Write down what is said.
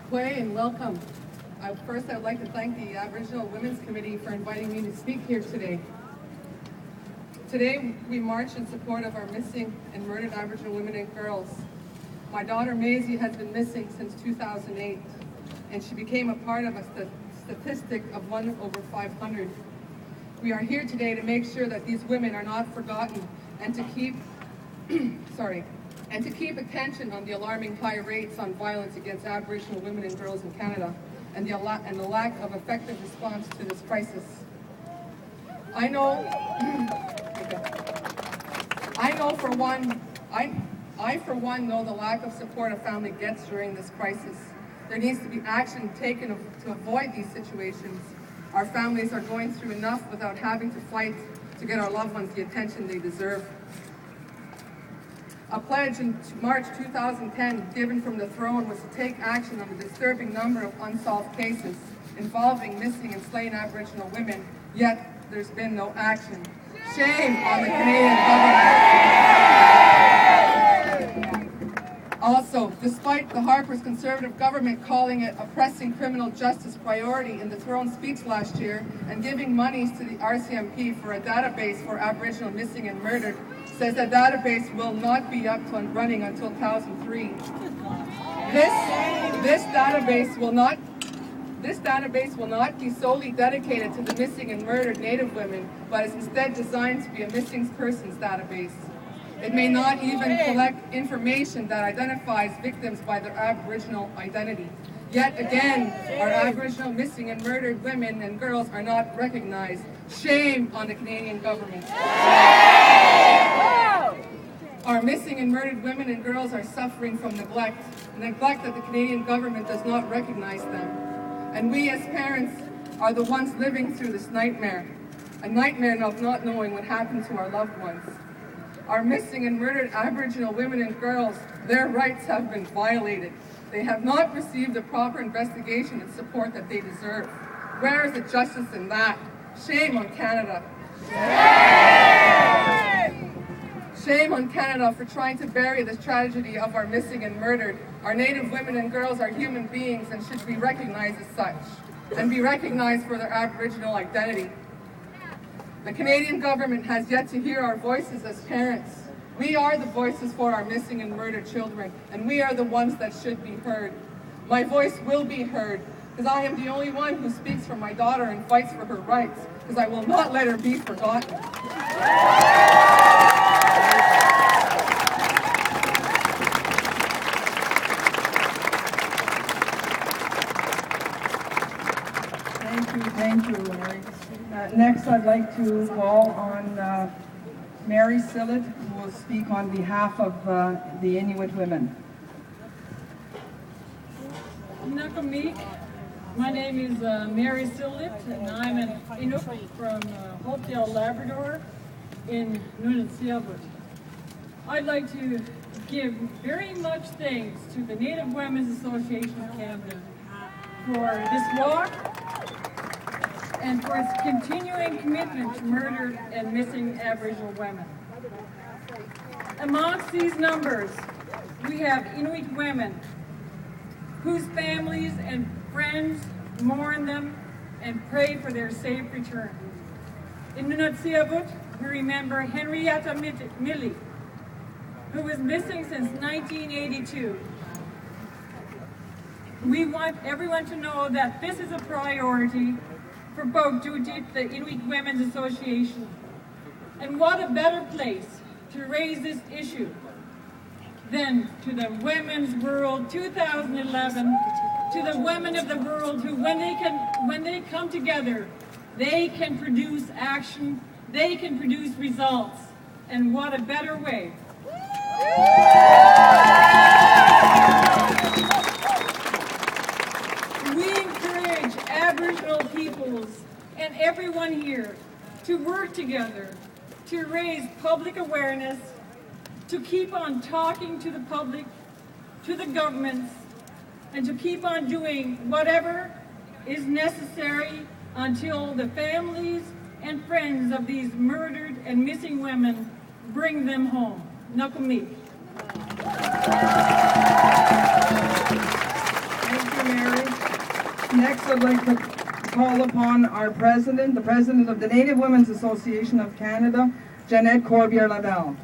Kwei and welcome. First, I'd like to thank the Aboriginal Women's Committee for inviting me to speak here today. Today, we march in support of our missing and murdered Aboriginal women and girls. My daughter Maisie has been missing since 2008, and she became a part of a statistic of 1 over 500. We are here today to make sure that these women are not forgotten and to keep attention on the alarming high rates on violence against Aboriginal women and girls in Canada and the lack of effective response to this crisis. I know for one know the lack of support a family gets during this crisis. There needs to be action taken to avoid these situations. Our families are going through enough without having to fight to get our loved ones the attention they deserve. A pledge in March 2010 given from the throne was to take action on the disturbing number of unsolved cases involving missing and slain Aboriginal women, yet there's been no action. Shame on the Canadian government. Also, despite the Harper's Conservative government calling it a pressing criminal justice priority in the throne speech last year and giving monies to the RCMP for a database for Aboriginal missing and murdered, says that database will not be up and running until 2003. This database will not be solely dedicated to the missing and murdered Native women, but is instead designed to be a missing persons database. It may not even collect information that identifies victims by their Aboriginal identity. Yet again, our Aboriginal missing and murdered women and girls are not recognized. Shame on the Canadian government. Our missing and murdered women and girls are suffering from neglect that the Canadian government does not recognize them. And we as parents are the ones living through this nightmare, a nightmare of not knowing what happened to our loved ones. Our missing and murdered Aboriginal women and girls, their rights have been violated. They have not received the proper investigation and support that they deserve. Where is the justice in that? Shame on Canada. Shame on Canada for trying to bury the tragedy of our missing and murdered. Our Native women and girls are human beings and should be recognized as such, and be recognized for their Aboriginal identity. The Canadian government has yet to hear our voices as parents. We are the voices for our missing and murdered children, and we are the ones that should be heard. My voice will be heard, because I am the only one who speaks for my daughter and fights for her rights, because I will not let her be forgotten. Thank you, Mary. Next, I'd like to call on Mary Sillett, who will speak on behalf of the Inuit women. Nakamik. My name is Mary Sillett, and I'm an Inuk from Hopedale, Labrador, in Nunavut. I'd like to give very much thanks to the Native Women's Association of Canada for this walk and for its continuing commitment to murdered and missing Aboriginal women. Amongst these numbers, we have Inuit women whose families and friends mourn them and pray for their safe return. In Nunavut, we remember Henrietta Millie, who was missing since 1982. We want everyone to know that this is a priority for both Judith, the Inuit Women's Association. And what a better place to raise this issue than to the Women's World 2011, to the women of the world who, when they come together, they can produce action, they can produce results. And what a better way. We encourage Aboriginal peoples and everyone here to work together to raise public awareness, to keep on talking to the public, to the governments, and to keep on doing whatever is necessary until the families and friends of these murdered and missing women bring them home. Nakamik. Thank you, Mary. Next, I'd like to call upon our president, the president of the Native Women's Association of Canada, Jeanette Corbière-Lavelle.